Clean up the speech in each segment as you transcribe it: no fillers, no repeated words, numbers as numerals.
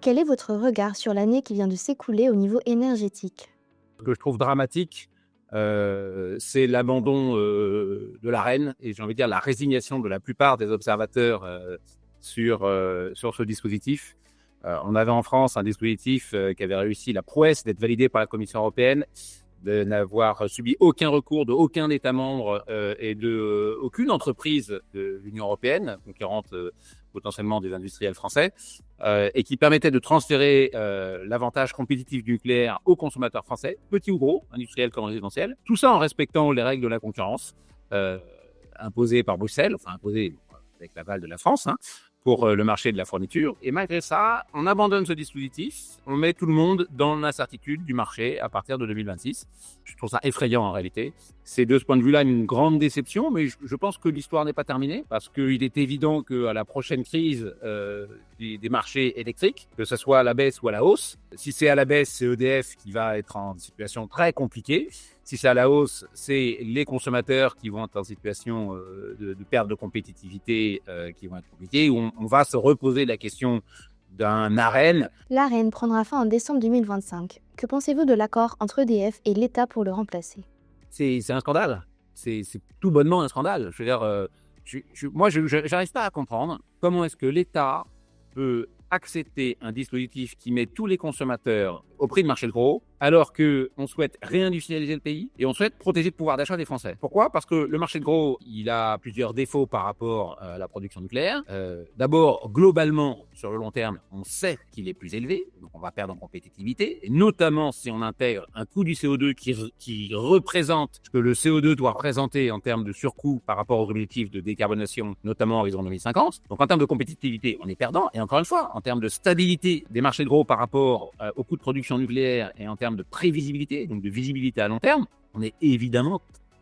Quel est votre regard sur l'année qui vient de s'écouler au niveau énergétique? Ce que je trouve dramatique, c'est l'abandon de l'Arenh et j'ai envie de dire la résignation de la plupart des observateurs sur ce dispositif. On avait en France un dispositif qui avait réussi la prouesse d'être validé par la Commission européenne, de n'avoir subi aucun recours de aucun État membre et de aucune entreprise de l'Union européenne, concurrente potentiellement des industriels français, et qui permettait de transférer l'avantage compétitif du nucléaire aux consommateurs français, petits ou gros, industriels comme résidentiels, tout ça en respectant les règles de la concurrence imposées par Bruxelles, enfin imposées avec l'aval de la France, pour le marché de la fourniture. Et malgré ça, on abandonne ce dispositif, on met tout le monde dans l'incertitude du marché à partir de 2026. Je trouve ça effrayant en réalité. C'est de ce point de vue-là une grande déception, mais je pense que l'histoire n'est pas terminée, parce qu'il est évident qu'à la prochaine crise des marchés électriques, que ce soit à la baisse ou à la hausse, si c'est à la baisse, c'est EDF qui va être en situation très compliquée. Si c'est à la hausse, c'est les consommateurs qui vont être en situation de perte de compétitivité qui vont être compliquées, où on va se reposer la question d'un ARENH. L'Arenh prendra fin en décembre 2025. Que pensez-vous de l'accord entre EDF et l'État pour le remplacer? C'est un scandale. C'est tout bonnement un scandale. Je veux dire, moi, je n'arrive pas à comprendre comment est-ce que l'État peut accepter un dispositif qui met tous les consommateurs au prix de marché de gros, alors qu'on souhaite réindustrialiser le pays et on souhaite protéger le pouvoir d'achat des Français. Pourquoi? Parce que le marché de gros, il a plusieurs défauts par rapport à la production nucléaire. D'abord, globalement, sur le long terme, on sait qu'il est plus élevé, donc on va perdre en compétitivité, et notamment si on intègre un coût du CO2 qui représente ce que le CO2 doit représenter en termes de surcoût par rapport aux objectifs de décarbonation, notamment à horizon 2050. Donc en termes de compétitivité, on est perdant, et encore une fois, en termes de stabilité des marchés de gros par rapport au coût de production nucléaire et en termes de prévisibilité, donc de visibilité à long terme, on est évidemment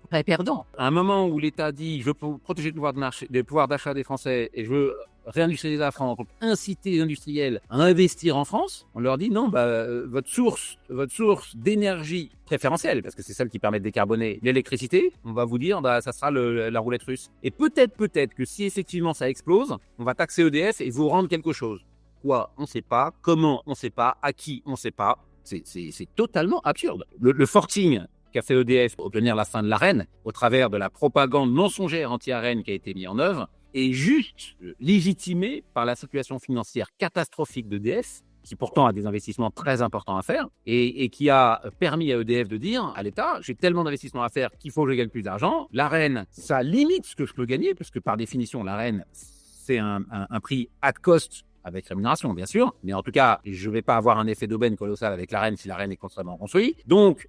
très perdant. À un moment où l'État dit je veux protéger le pouvoir d'achat des Français et je veux réindustrialiser la France, donc inciter les industriels à investir en France, on leur dit non, votre source d'énergie préférentielle, parce que c'est celle qui permet de décarboner l'électricité, on va vous dire ça sera la roulette russe. Et peut-être que si effectivement ça explose, on va taxer EDF et vous rendre quelque chose. Quoi, on ne sait pas. Comment, on ne sait pas. À qui, on ne sait pas. C'est totalement absurde. Le forcing qu'a fait EDF pour obtenir la fin de l'Arenh, au travers de la propagande mensongère anti-Arenh qui a été mise en œuvre, est juste légitimé par la situation financière catastrophique d'EDF, qui pourtant a des investissements très importants à faire, et qui a permis à EDF de dire à l'État, j'ai tellement d'investissements à faire qu'il faut que je gagne plus d'argent. L'Arenh, ça limite ce que je peux gagner, parce que par définition, l'Arenh, c'est un prix at cost, avec rémunération, bien sûr. Mais en tout cas, je ne vais pas avoir un effet d'aubaine colossal avec l'Arenh si l'Arenh est constamment construite. Donc,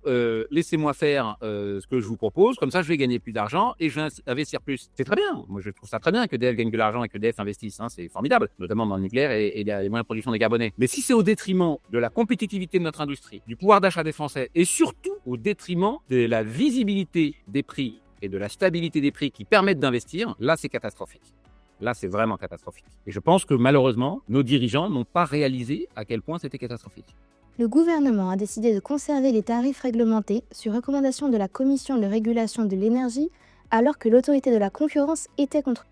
laissez-moi faire ce que je vous propose. Comme ça, je vais gagner plus d'argent et je vais investir plus. C'est très bien. Moi, je trouve ça très bien que EDF gagne de l'argent et que EDF investisse. C'est formidable, notamment dans le nucléaire et les moyens de production décarbonés. Mais si c'est au détriment de la compétitivité de notre industrie, du pouvoir d'achat des Français et surtout au détriment de la visibilité des prix et de la stabilité des prix qui permettent d'investir, là, c'est catastrophique. Là, c'est vraiment catastrophique. Et je pense que malheureusement, nos dirigeants n'ont pas réalisé à quel point c'était catastrophique. Le gouvernement a décidé de conserver les tarifs réglementés sur recommandation de la Commission de régulation de l'énergie, alors que l'autorité de la concurrence était contre.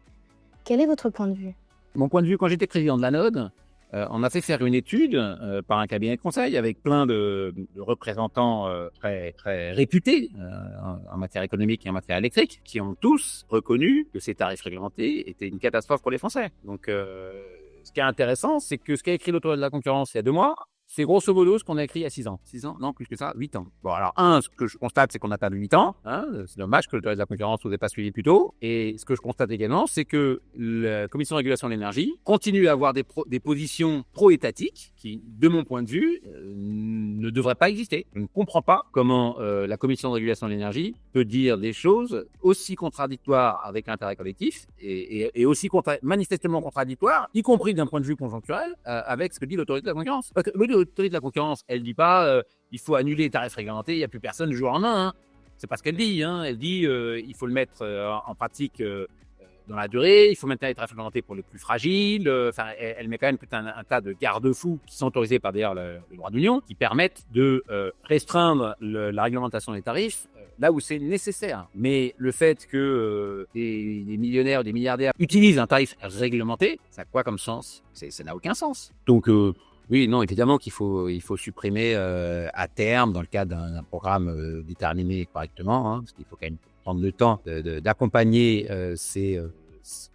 Quel est votre point de vue? Mon point de vue, quand j'étais président de l'Anode, on a fait faire une étude par un cabinet de conseil avec plein de représentants très, très réputés en matière économique et en matière électrique, qui ont tous reconnu que ces tarifs réglementés étaient une catastrophe pour les Français. Donc, ce qui est intéressant, c'est que ce qu'a écrit l'autorité de la concurrence il y a 2 mois, c'est grosso modo ce qu'on a écrit il y a 6 ans. 6 ans? Non, plus que ça, 8 ans. Bon, alors, ce que je constate, c'est qu'on a perdu 8 ans. C'est dommage que l'autorité de la concurrence ne nous ait pas suivi plus tôt. Et ce que je constate également, c'est que la Commission de régulation de l'énergie continue à avoir des positions pro-étatiques qui, de mon point de vue, ne devraient pas exister. Je ne comprends pas comment la Commission de régulation de l'énergie peut dire des choses aussi contradictoires avec l'intérêt collectif et aussi manifestement contradictoires, y compris d'un point de vue conjoncturel, avec ce que dit l'autorité de la concurrence. Parce que l'autorité de la concurrence, elle dit pas il faut annuler les tarifs réglementés, il n'y a plus personne du jour au lendemain. C'est pas ce qu'elle dit. Elle dit il faut le mettre en pratique dans la durée, il faut maintenir les tarifs réglementés pour les plus fragiles. Elle met quand même tout un tas de garde-fous qui sont autorisés par d'ailleurs le droit de l'Union, qui permettent de restreindre la réglementation des tarifs là où c'est nécessaire. Mais le fait que des millionnaires ou des milliardaires utilisent un tarif réglementé, ça a quoi comme sens? Ça n'a aucun sens. Donc Oui, non, évidemment qu'il faut supprimer à terme, dans le cadre d'un programme déterminé correctement, parce qu'il faut quand même prendre le temps d'accompagner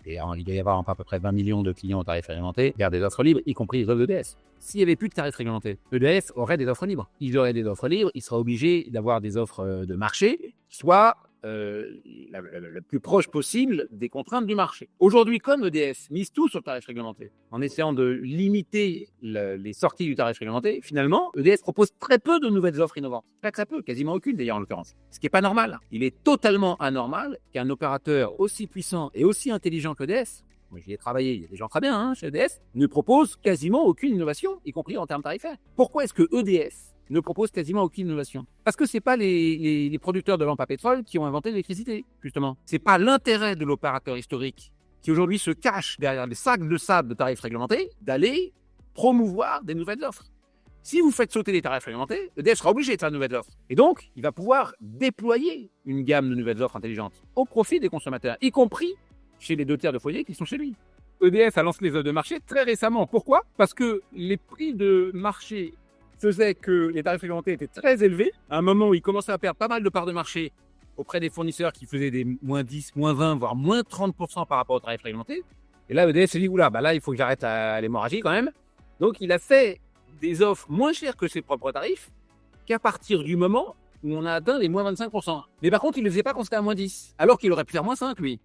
il doit y avoir à peu près 20 millions de clients au tarif réglementé vers des offres libres, y compris les offres d'EDF. S'il n'y avait plus de tarifs réglementés, EDF aurait des offres libres. Ils auraient des offres libres, il sera obligé d'avoir des offres de marché, soit le plus proche possible des contraintes du marché. Aujourd'hui, comme EDF mise tout sur le tarif réglementé, en essayant de limiter les sorties du tarif réglementé, finalement, EDF propose très peu de nouvelles offres innovantes. Très peu, quasiment aucune d'ailleurs en l'occurrence. Ce qui n'est pas normal. Il est totalement anormal qu'un opérateur aussi puissant et aussi intelligent qu'EDF, moi j'y ai travaillé, il y a des gens très bien chez EDF, ne propose quasiment aucune innovation, y compris en termes tarifaires. Pourquoi est-ce que EDF ne propose quasiment aucune innovation? Parce que c'est pas les producteurs de lampes à pétrole qui ont inventé l'électricité, justement. C'est pas l'intérêt de l'opérateur historique qui aujourd'hui se cache derrière les sacs de sable de tarifs réglementés d'aller promouvoir des nouvelles offres. Si vous faites sauter les tarifs réglementés, EDF sera obligé de faire de nouvelles offres. Et donc, il va pouvoir déployer une gamme de nouvelles offres intelligentes au profit des consommateurs, y compris chez les 2 tiers de foyers qui sont chez lui. EDF a lancé les offres de marché très récemment. Pourquoi? Parce que les prix de marché faisait que les tarifs réglementés étaient très élevés, à un moment où ils commençaient à perdre pas mal de parts de marché auprès des fournisseurs qui faisaient des moins 10, moins 20, voire moins 30% par rapport aux tarifs réglementés. Et là, EDF s'est dit, oula, là, il faut que j'arrête l'hémorragie quand même. Donc, il a fait des offres moins chères que ses propres tarifs qu'à partir du moment où on a atteint les moins 25%. Mais par contre, il ne le faisait pas quand c'était à moins 10, alors qu'il aurait pu faire moins 5, lui.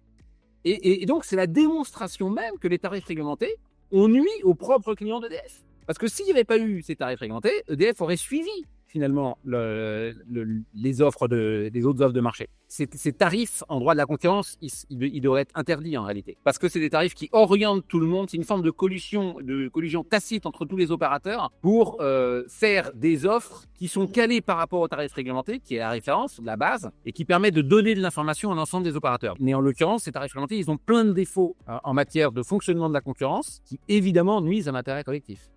Et donc, c'est la démonstration même que les tarifs réglementés ont nui aux propres clients d'EDF. Parce que s'il n'y avait pas eu ces tarifs réglementés, EDF aurait suivi finalement les autres offres de marché. Ces tarifs en droit de la concurrence, ils devraient être interdits en réalité. Parce que c'est des tarifs qui orientent tout le monde, c'est une forme de collusion tacite entre tous les opérateurs pour faire des offres qui sont calées par rapport aux tarifs réglementés, qui est la référence, la base, et qui permet de donner de l'information à l'ensemble des opérateurs. Mais en l'occurrence, ces tarifs réglementés, ils ont plein de défauts en matière de fonctionnement de la concurrence qui évidemment nuisent à l'intérêt collectif.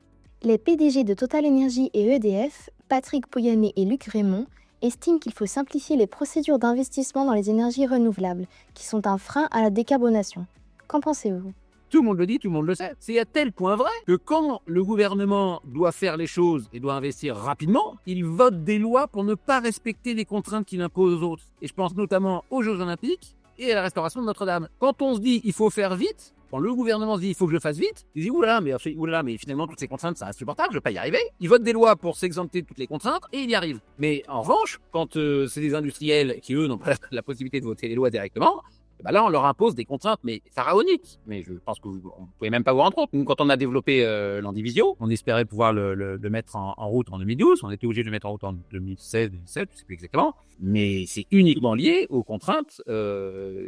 Les PDG de Total Energy et EDF, Patrick Pouyanné et Luc Rémont, estiment qu'il faut simplifier les procédures d'investissement dans les énergies renouvelables, qui sont un frein à la décarbonation. Qu'en pensez-vous? Tout le monde le dit, tout le monde le sait. C'est à tel point vrai que quand le gouvernement doit faire les choses et doit investir rapidement, il vote des lois pour ne pas respecter les contraintes qu'il impose aux autres. Et je pense notamment aux Jeux Olympiques et à la restauration de Notre-Dame. Quand on se dit il faut faire vite, quand le gouvernement se dit il faut que je fasse vite, il dit oulala, mais finalement toutes ces contraintes c'est insupportable, je ne vais pas y arriver. Il vote des lois pour s'exempter de toutes les contraintes et il y arrive. Mais en revanche, quand c'est des industriels qui eux n'ont pas la possibilité de voter les lois directement, là on leur impose des contraintes mais pharaoniques. Mais je pense que vous ne pouvez même pas vous rendre compte. Nous, quand on a développé l'Andivisio, on espérait pouvoir le mettre en route en 2012, on était obligé de le mettre en route en 2016, 2017, je ne sais plus exactement. Mais c'est uniquement lié aux contraintes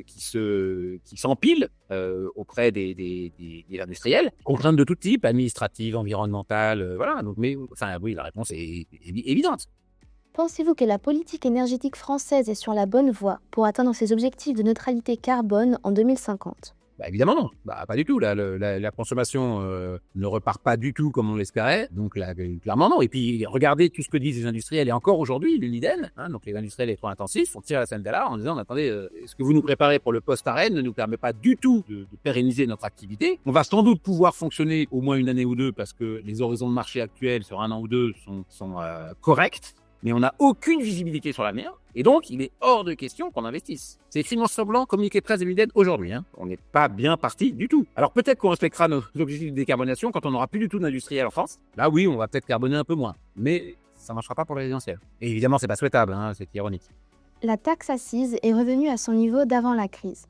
qui s'empilent auprès des industriels. Contraintes de tout type, administratives, environnementales, voilà. Donc, oui, la réponse est évidente. Pensez-vous que la politique énergétique française est sur la bonne voie pour atteindre ses objectifs de neutralité carbone en 2050? Évidemment non, pas du tout. La consommation ne repart pas du tout comme on l'espérait, donc là, clairement non. Et puis regardez tout ce que disent les industriels, et encore aujourd'hui l'Uniden, donc les industriels électro-intensifs, on tire la sonnette d'alarme en disant attendez, ce que vous nous préparez pour le post-arrêt ne nous permet pas du tout de pérenniser notre activité. On va sans doute pouvoir fonctionner au moins une année ou deux parce que les horizons de marché actuels sur un an ou deux sont corrects. Mais on n'a aucune visibilité sur l'avenir, et donc il est hors de question qu'on investisse. C'est écrit noir sur blanc, communiqué de presse de l'Uniden aujourd'hui. On n'est pas bien parti du tout. Alors peut-être qu'on respectera nos objectifs de décarbonation quand on n'aura plus du tout d'industriel en France. Là oui, on va peut-être carboner un peu moins, mais ça ne marchera pas pour le résidentiel. Et évidemment, c'est pas souhaitable, c'est ironique. La taxe assise est revenue à son niveau d'avant la crise.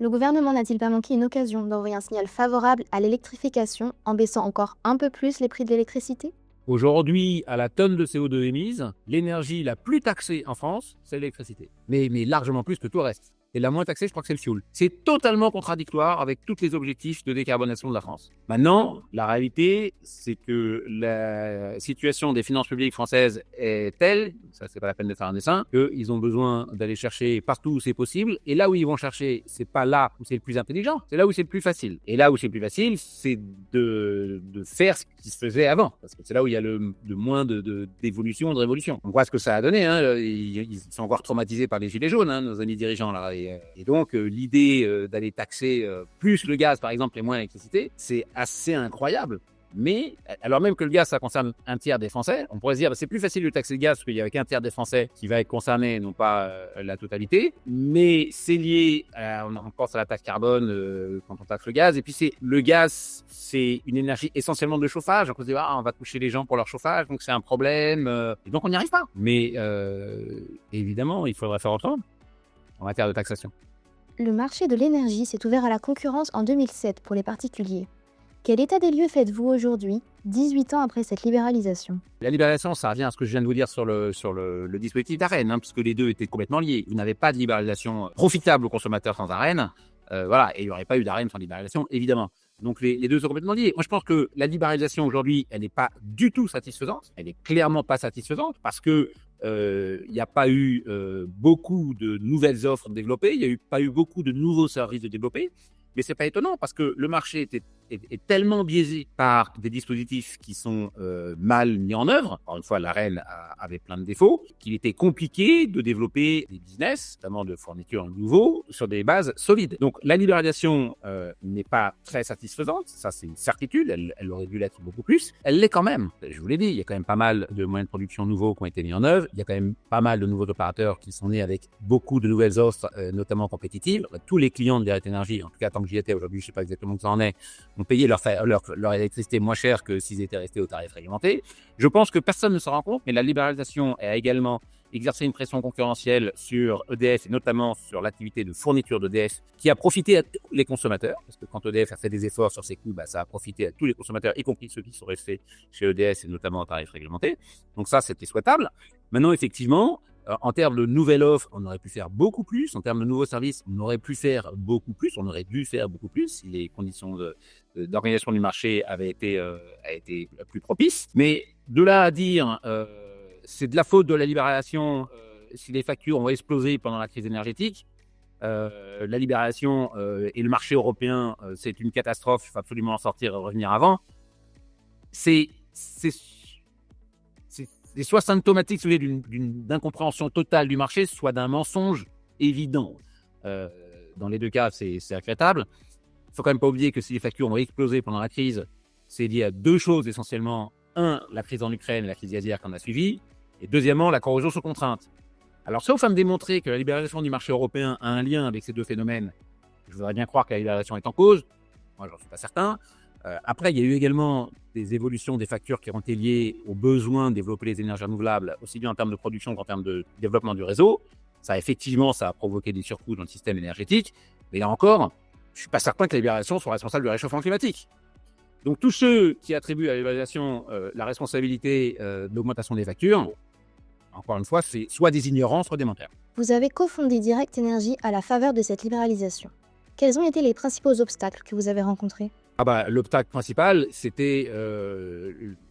Le gouvernement n'a-t-il pas manqué une occasion d'envoyer un signal favorable à l'électrification en baissant encore un peu plus les prix de l'électricité ? Aujourd'hui, à la tonne de CO2 émise, l'énergie la plus taxée en France, c'est l'électricité. Mais largement plus que tout le reste. Et la moins taxée, je crois que c'est le fioul. C'est totalement contradictoire avec tous les objectifs de décarbonation de la France. Maintenant, la réalité, c'est que la situation des finances publiques françaises est telle, ça c'est pas la peine de faire un dessin, qu'ils ont besoin d'aller chercher partout où c'est possible. Et là où ils vont chercher, c'est pas là où c'est le plus intelligent, c'est là où c'est le plus facile. Et là où c'est le plus facile, c'est de faire ce qui se faisait avant. Parce que c'est là où il y a le moins d'évolution, de révolution. On voit ce que ça a donné. Ils sont encore traumatisés par les gilets jaunes, nos amis dirigeants là. Et donc, l'idée d'aller taxer plus le gaz, par exemple, et moins l'électricité, c'est assez incroyable. Mais alors même que le gaz, ça concerne un tiers des Français, on pourrait se dire c'est plus facile de taxer le gaz parce qu'il y a qu'un tiers des Français qui va être concerné, non pas la totalité. Mais c'est lié, on pense à la taxe carbone quand on taxe le gaz. Et puis le gaz, c'est une énergie essentiellement de chauffage. Donc on se dit on va toucher les gens pour leur chauffage, donc c'est un problème. Et donc on n'y arrive pas. Mais évidemment, il faudrait faire autrement en matière de taxation. Le marché de l'énergie s'est ouvert à la concurrence en 2007 pour les particuliers. Quel état des lieux faites-vous aujourd'hui, 18 ans après cette libéralisation ? La libéralisation, ça revient à ce que je viens de vous dire sur le dispositif d'Arenh, parce que les deux étaient complètement liés. Vous n'avez pas de libéralisation profitable aux consommateurs sans Arenh, et il n'y aurait pas eu d'Arenh sans libéralisation, évidemment. Donc les deux sont complètement liés. Moi, je pense que la libéralisation aujourd'hui, elle n'est pas du tout satisfaisante. Elle n'est clairement pas satisfaisante parce que il n'y a pas eu beaucoup de nouvelles offres développées, il n'y a pas eu beaucoup de nouveaux services de développer. Mais c'est pas étonnant parce que le marché est tellement biaisé par des dispositifs qui sont mal mis en œuvre. Encore une fois, l'Arenh avait plein de défauts, qu'il était compliqué de développer des business, notamment de fournitures nouveaux, sur des bases solides. Donc la libéralisation n'est pas très satisfaisante, ça c'est une certitude, elle aurait dû l'être beaucoup plus. Elle l'est quand même, je vous l'ai dit, il y a quand même pas mal de moyens de production nouveaux qui ont été mis en œuvre, il y a quand même pas mal de nouveaux opérateurs qui sont nés avec beaucoup de nouvelles offres, notamment compétitives. Tous les clients de Direct Energy, en tout cas tant que j'y étais aujourd'hui, je ne sais pas exactement où ça en est, ont payé leur électricité moins cher que s'ils étaient restés au tarif réglementé. Je pense que personne ne s'en rend compte, mais la libéralisation a également exercé une pression concurrentielle sur EDF et notamment sur l'activité de fourniture d'EDF qui a profité à tous les consommateurs, parce que quand EDF a fait des efforts sur ses coûts, ça a profité à tous les consommateurs, y compris ceux qui sont restés chez EDF et notamment au tarif réglementé. Donc ça, c'était souhaitable. Maintenant, effectivement, en termes de nouvelles offres, on aurait pu faire beaucoup plus. En termes de nouveaux services, on aurait pu faire beaucoup plus. On aurait dû faire beaucoup plus si les conditions d'organisation du marché avaient été plus propices. Mais de là à dire c'est de la faute de la libéralisation si les factures ont explosé pendant la crise énergétique, la libéralisation et le marché européen, c'est une catastrophe, il faut absolument en sortir et revenir avant. C'est soit symptomatique d'incompréhension totale du marché, soit d'un mensonge évident. Dans les deux cas, c'est regrettable. Il ne faut quand même pas oublier que si les factures ont explosé pendant la crise, c'est lié à deux choses essentiellement. Un, la crise en Ukraine et la crise gazière qu'on a suivie. Et deuxièmement, la corrosion sous contrainte. Alors, sauf à me démontrer que la libéralisation du marché européen a un lien avec ces deux phénomènes, je voudrais bien croire que la libéralisation est en cause. Moi, j'en suis pas certain. Après, il y a eu également des évolutions des factures qui ont été liées aux besoins de développer les énergies renouvelables, aussi bien en termes de production qu'en termes de développement du réseau. Ça a provoqué des surcoûts dans le système énergétique. Mais là encore, je ne suis pas certain que la libéralisation soit responsable du réchauffement climatique. Donc, tous ceux qui attribuent à la libéralisation la responsabilité de l'augmentation des factures, encore une fois, c'est soit des ignorants, soit des menteurs. Vous avez cofondé Direct Energy à la faveur de cette libéralisation. Quels ont été les principaux obstacles que vous avez rencontrés ? L'obstacle principal, c'était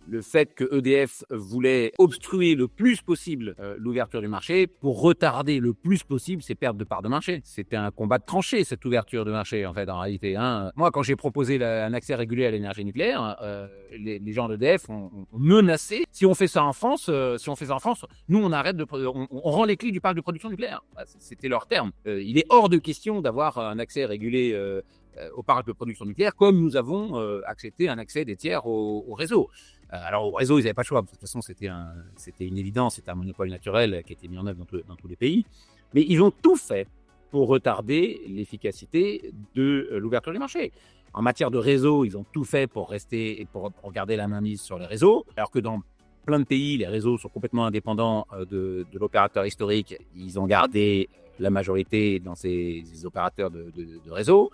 le fait que EDF voulait obstruer le plus possible l'ouverture du marché pour retarder le plus possible ses pertes de parts de marché. C'était un combat de tranchée, cette ouverture de marché, en fait, en réalité. Moi, quand j'ai proposé un accès régulé à l'énergie nucléaire, les gens d'EDF ont menacé. Si on fait ça en France, nous, on rend les clés du parc de production nucléaire. C'était leur terme. Il est hors de question d'avoir un accès régulé au parc de production nucléaire, comme nous avons accepté un accès des tiers au réseau. Alors, au réseau, ils n'avaient pas le choix. De toute façon, c'était une évidence, c'était un monopole naturel qui a été mis en œuvre dans tous les pays. Mais ils ont tout fait pour retarder l'efficacité de l'ouverture du marché. En matière de réseau, ils ont tout fait pour garder la mainmise sur les réseaux, alors que dans plein de pays, les réseaux sont complètement indépendants de l'opérateur historique. Ils ont gardé la majorité dans ces opérateurs de réseau.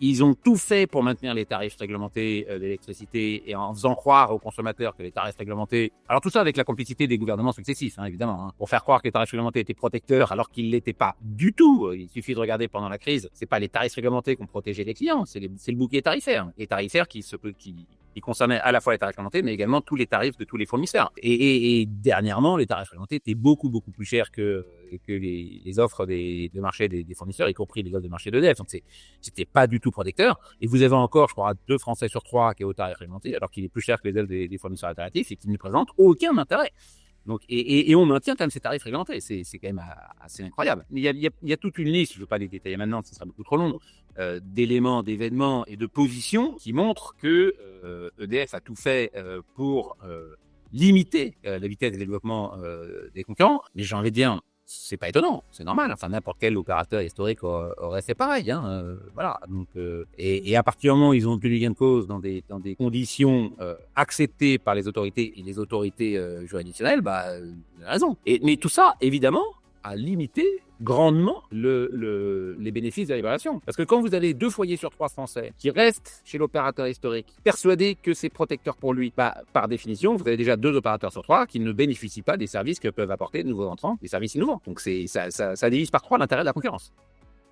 Ils ont tout fait pour maintenir les tarifs réglementés d'électricité et en faisant croire aux consommateurs que les tarifs réglementés... Alors tout ça avec la complicité des gouvernements successifs, évidemment, pour faire croire que les tarifs réglementés étaient protecteurs alors qu'ils ne l'étaient pas du tout. Il suffit de regarder pendant la crise, c'est pas les tarifs réglementés qui ont protégé les clients, c'est le bouclier tarifaire. Les tarifaires qui concernaient à la fois les tarifs réglementés, mais également tous les tarifs de tous les fournisseurs. Et dernièrement, les tarifs réglementés étaient beaucoup plus chers que les offres de marché des fournisseurs, y compris les offres de marché d'EDF. Donc c'était pas du tout protecteur. Et vous avez encore, je crois, 2 Français sur 3 qui est au tarif réglementé, alors qu'il est plus cher que les offres des fournisseurs alternatifs et qui ne présente aucun intérêt. Donc, et on maintient quand même ces tarifs réglementés. C'est quand même assez incroyable. Il y a toute une liste, je ne veux pas les détailler maintenant, ce sera beaucoup trop long, d'éléments, d'événements et de positions qui montrent que EDF a tout fait pour limiter la vitesse de développement des concurrents. Mais j'ai envie de dire, c'est pas étonnant, c'est normal. Enfin, n'importe quel opérateur historique aurait fait pareil. Voilà. Donc, et à partir du moment où ils ont obtenu gain de cause dans des conditions acceptées par les autorités et les autorités juridictionnelles, vous avez raison. Mais tout ça, évidemment, a limité grandement les bénéfices de la libération. Parce que quand vous avez 2 foyers sur 3 français qui restent chez l'opérateur historique, persuadés que c'est protecteur pour lui, par définition, vous avez déjà 2 opérateurs sur 3 qui ne bénéficient pas des services que peuvent apporter de nouveaux entrants, des services innovants. Donc ça divise par 3 l'intérêt de la concurrence.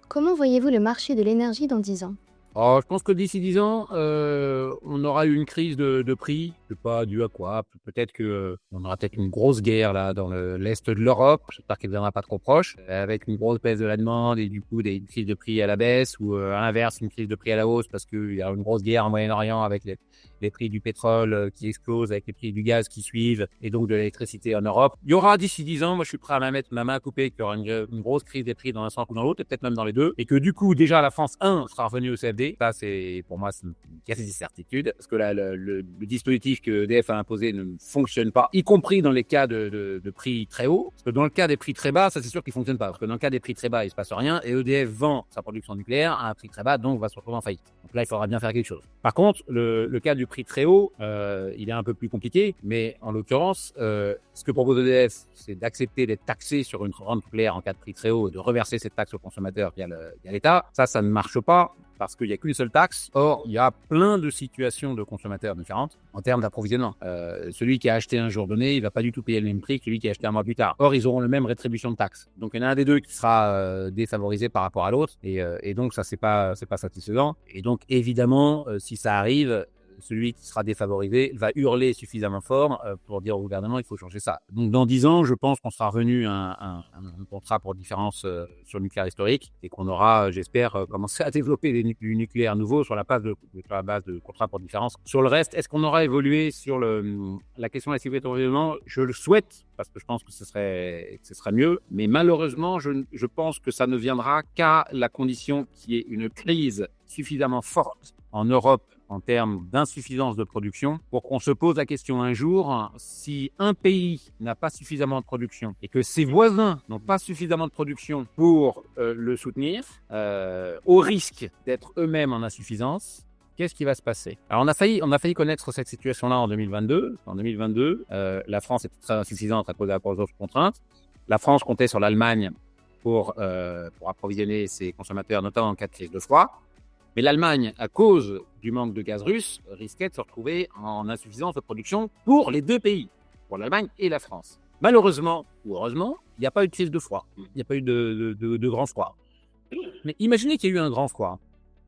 Comment voyez-vous le marché de l'énergie dans 10 ans? Je pense que d'ici 10 ans, on aura eu une crise de prix. Je sais pas dû à quoi. Peut-être que on aura peut-être une grosse guerre là dans l'est de l'Europe. J'espère qu'elle ne viendra pas trop proche, avec une grosse baisse de la demande et du coup une crise de prix à la baisse ou à l'inverse une crise de prix à la hausse parce qu'il y a une grosse guerre en Moyen-Orient avec les prix du pétrole qui explosent, avec les prix du gaz qui suivent et donc de l'électricité en Europe. Il y aura d'ici 10 ans, moi je suis prêt à mettre ma main à couper qu'il y aura une grosse crise des prix dans un sens ou dans l'autre et peut-être même dans les deux et que du coup déjà la France sera revenue au CFD. Ça c'est pour moi c'est une quasi-certitude parce que là le dispositif que EDF a imposé ne fonctionne pas, y compris dans les cas de prix très hauts. Parce que dans le cas des prix très bas, ça c'est sûr qu'il fonctionne pas. Parce que dans le cas des prix très bas, il se passe rien et EDF vend sa production nucléaire à un prix très bas, donc va se retrouver en faillite. Donc là, il faudra bien faire quelque chose. Par contre, le cas du prix très haut, il est un peu plus compliqué, mais en l'occurrence, ce que propose EDF, c'est d'accepter d'être taxé sur une rente nucléaire en cas de prix très haut et de reverser cette taxe aux consommateurs via l'État. Ça ne marche pas parce qu'il n'y a qu'une seule taxe. Or, il y a plein de situations de consommateurs différentes en termes d'approvisionnement. Celui qui a acheté un jour donné, il va pas du tout payer le même prix que celui qui a acheté un mois plus tard. Or, ils auront la même rétribution de taxes. Donc, il y en a un des deux qui sera défavorisé par rapport à l'autre. Et donc, ça, c'est pas satisfaisant. Et donc, évidemment, si ça arrive, celui qui sera défavorisé va hurler suffisamment fort pour dire au gouvernement il faut changer ça. Donc dans 10 ans, je pense qu'on sera revenu à un contrat pour différence sur le nucléaire historique et qu'on aura, j'espère, commencé à développer du nucléaire nouveau sur la base de contrats pour différence. Sur le reste, est-ce qu'on aura évolué sur la question de la sécurité d'approvisionnement? Je le souhaite parce que je pense que ce serait mieux, mais malheureusement, je pense que ça ne viendra qu'à la condition qu'il y ait une crise suffisamment forte en Europe en termes d'insuffisance de production pour qu'on se pose la question un jour, si un pays n'a pas suffisamment de production et que ses voisins n'ont pas suffisamment de production pour le soutenir, au risque d'être eux-mêmes en insuffisance, qu'est-ce qui va se passer? Alors, on a failli connaître cette situation-là en 2022. En 2022, la France était très insuffisante à cause de la d'autres contraintes. La France comptait sur l'Allemagne pour approvisionner ses consommateurs, notamment en cas de crise de froid. Mais l'Allemagne, à cause du manque de gaz russe, risquait de se retrouver en insuffisance de production pour les deux pays, pour l'Allemagne et la France. Malheureusement, ou heureusement, il n'y a pas eu de crise de froid. Il n'y a pas eu de grand froid. Mais imaginez qu'il y a eu un grand froid,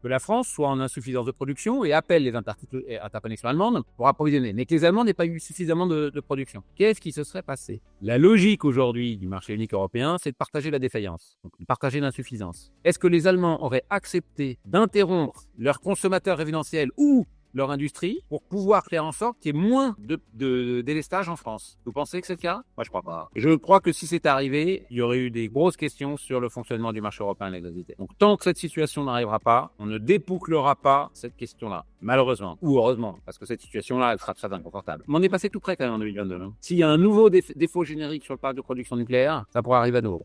que la France soit en insuffisance de production et appelle les interconnexions allemandes pour approvisionner, mais que les Allemands n'aient pas eu suffisamment de production. Qu'est-ce qui se serait passé? La logique aujourd'hui du marché unique européen, c'est de partager la défaillance, donc de partager l'insuffisance. Est-ce que les Allemands auraient accepté d'interrompre leurs consommateurs résidentiels ou leur industrie pour pouvoir faire en sorte qu'il y ait moins de délestage en France? Vous pensez que c'est le cas? Moi, je crois pas. Je crois que si c'est arrivé, il y aurait eu des grosses questions sur le fonctionnement du marché européen de l'électricité. Donc, tant que cette situation n'arrivera pas, on ne débouclera pas cette question-là. Malheureusement. Ou heureusement. Parce que cette situation-là, elle sera très inconfortable. Mais on est passé tout près quand même en 2022. Hein. S'il y a un nouveau défaut générique sur le parc de production nucléaire, ça pourrait arriver à nouveau.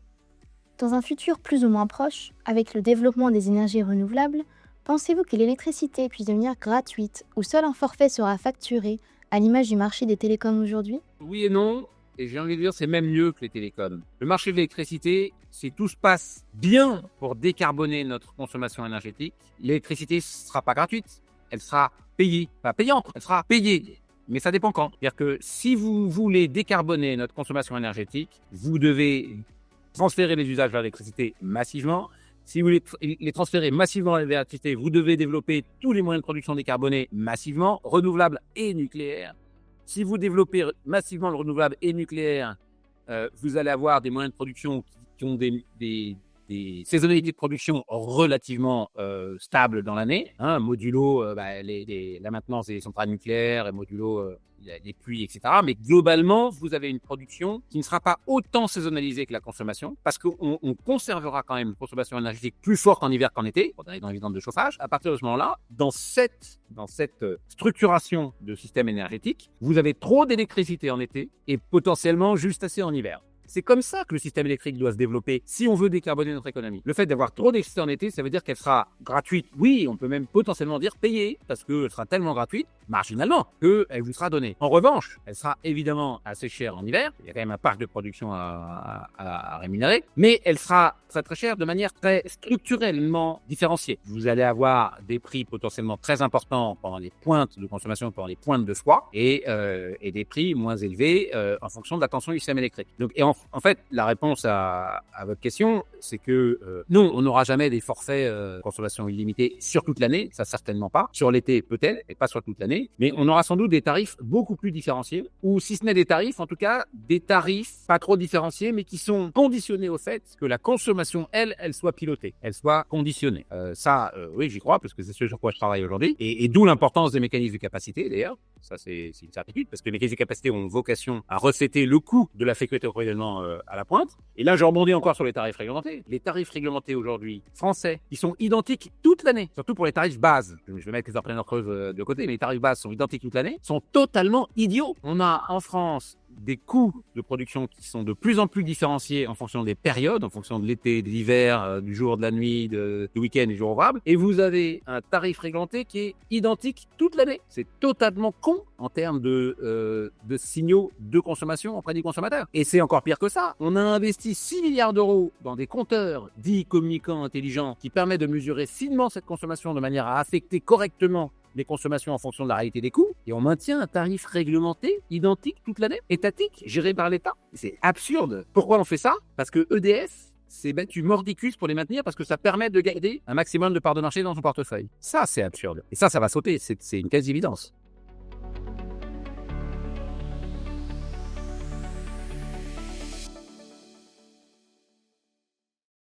Dans un futur plus ou moins proche, avec le développement des énergies renouvelables, pensez-vous que l'électricité puisse devenir gratuite ou seul un forfait sera facturé, à l'image du marché des télécoms aujourd'hui? Oui et non, et j'ai envie de dire c'est même mieux que les télécoms. Le marché de l'électricité, si tout se passe bien pour décarboner notre consommation énergétique, l'électricité ne sera pas gratuite, elle sera payée. Pas payante, elle sera payée. Mais ça dépend quand. C'est-à-dire que si vous voulez décarboner notre consommation énergétique, vous devez transférer les usages vers l'électricité massivement. Si vous voulez les transférer massivement à l'électricité, vous devez développer tous les moyens de production décarbonés massivement, renouvelables et nucléaires. Si vous développez massivement le renouvelable et nucléaire, vous allez avoir des moyens de production qui ont des des saisonnalités de production relativement stables dans l'année. Hein, modulo la maintenance des centrales nucléaires, et modulo les pluies, etc. Mais globalement, vous avez une production qui ne sera pas autant saisonnalisée que la consommation, parce qu'on conservera quand même une consommation énergétique plus forte en hiver qu'en été, pour des évidentes de chauffage. À partir de ce moment-là, dans cette structuration de système énergétique, vous avez trop d'électricité en été et potentiellement juste assez en hiver. C'est comme ça que le système électrique doit se développer si on veut décarboner notre économie. Le fait d'avoir trop d'électricité en été, ça veut dire qu'elle sera gratuite. Oui, on peut même potentiellement dire payée, parce qu'elle sera tellement gratuite, marginalement, qu'elle vous sera donnée. En revanche, elle sera évidemment assez chère en hiver. Il y a quand même un parc de production à rémunérer, mais elle sera très très chère de manière très structurellement différenciée. Vous allez avoir des prix potentiellement très importants pendant les pointes de consommation, pendant les pointes de froid, et des prix moins élevés en fonction de la tension du système électrique. Donc, en fait, la réponse à votre question, c'est que non, on n'aura jamais des forfaits consommation illimitée sur toute l'année, ça certainement pas. Sur l'été peut-être, et pas sur toute l'année, mais on aura sans doute des tarifs beaucoup plus différenciés, ou si ce n'est des tarifs, en tout cas des tarifs pas trop différenciés, mais qui sont conditionnés au fait que la consommation, elle soit pilotée, elle soit conditionnée. Oui, j'y crois, parce que c'est ce sur quoi je travaille aujourd'hui, et d'où l'importance des mécanismes de capacité d'ailleurs. Ça, c'est une certitude, parce que les mécanismes de capacité ont vocation à refléter le coût de la sécurité d'approvisionnement à la pointe. Et là, je rebondis encore sur les tarifs réglementés. Les tarifs réglementés aujourd'hui, français, ils sont identiques toute l'année, surtout pour les tarifs bases. Je vais mettre les entrepreneurs creuses de côté, mais les tarifs bases sont identiques toute l'année, sont totalement idiots. On a en France des coûts de production qui sont de plus en plus différenciés en fonction des périodes, en fonction de l'été, de l'hiver, du jour, de la nuit, du week-end, du jour ouvrable. Et vous avez un tarif réglementé qui est identique toute l'année. C'est totalement con en termes de signaux de consommation auprès des consommateurs. Et c'est encore pire que ça. On a investi 6 milliards d'euros dans des compteurs dits communicants intelligents qui permettent de mesurer finement cette consommation de manière à affecter correctement les consommations en fonction de la réalité des coûts, et on maintient un tarif réglementé, identique toute l'année, étatique, géré par l'État. C'est absurde. Pourquoi on fait ça? Parce que EDF s'est battu mordicus pour les maintenir, parce que ça permet de garder un maximum de parts de marché dans son portefeuille. Ça, c'est absurde. Et ça va sauter. C'est une quasi-évidence.